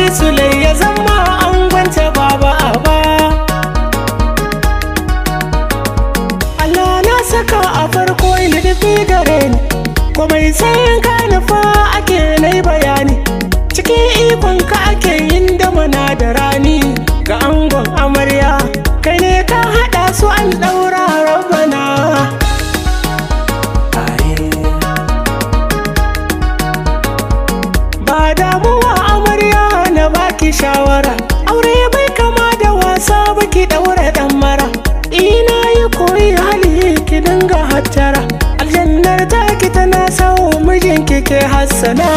Sulai ya zama an gwanta baba aba. Allah na saka a farko ilimi gare ni, komai sai ka nufa ake nai bayani. Cikin ikon ka ake yin damana da rani. Ga angon amarya kai ne ka haɗa su an ɗaura rabana. Ba damuwa amarya na baki shawara, aure bai kama da wasa baki ɗaura ɗan mara. Ina yi koyi hali ki dinga hattara, aljannar taki tana sau mijinki ke hassana.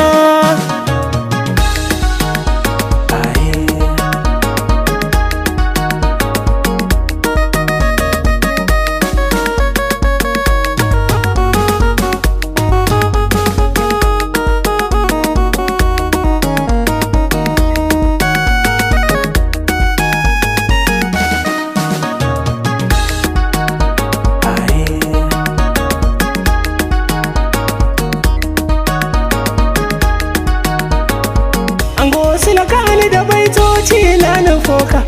Silakani da baitoci na nufoka,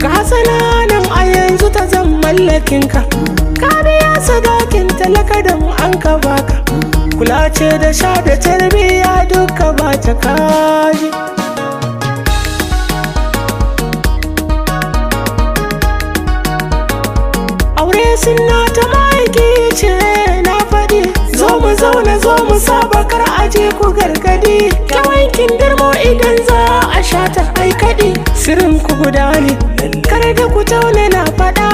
ka hasana nan a yanzu ta zan mallakinka. Ka biya sadakin talaka da an ka baka, kula ce da sha da tarbiyya duka ba ta kaji. Aure suna ta maiki ce na faɗi, zo mu zauna zo mu saba kar aje ku gargadi. Kyawankin girmo idan za a sha ta aikadi, sirrin ku guda ne kar da ku taune na faɗa.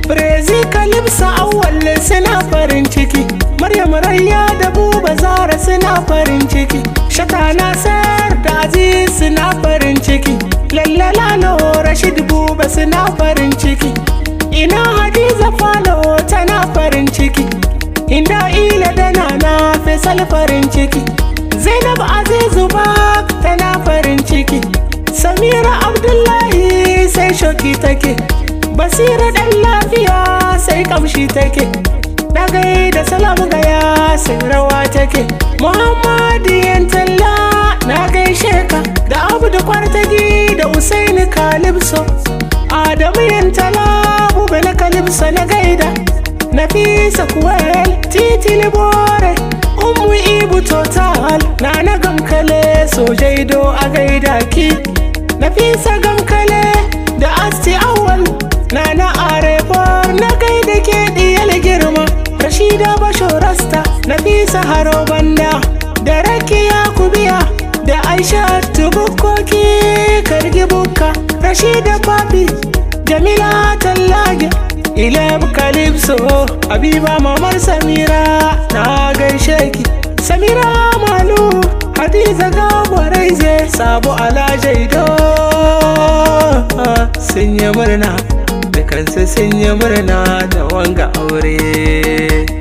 Brezi Kalipsa Awwal suna farin ciki, Maryam Rayya da Buba Zara suna farin ciki, Shata Nasar da Aziz suna farin ciki, Lallala Rashid Buba suna farin ciki, ina Hadiza Falo tana farin ciki, inda Ila da Nana Faisal farin ciki, Zainab Azizu Bak tana farin ciki, Samira Abdullahi sai shoki take, Basira dan lafiya sai kamshi take, Dagai da Salam Gaya sai rawa take, Muhammadu Yantalla na gaishe ka, da Abdu Kwartagi da Usaini Kalipso, Adamu Yantala Bube na Kalipso na gaida, Nafisa Kuwel Titi Libore Ummu Ibu Total Nana Gamkale Sojaido a gaida ki, Nafisa Gamkale da Asti Awal Nana Arefor na gaida ke diyal girma, Rashida Basho Rasta Nafisa Haro Banda da Rakiya Kubiya da Aisha Tubukoki Kargi Bukka, Rashida Papi Jamila Tallage Ilab Kalipso Habiba Mamar Samira na gaishe ki, Samira Malu Hadiza Gabwaraize Sabo Alajaido sun yi murna, dukansu sun yi murna da wanga aure.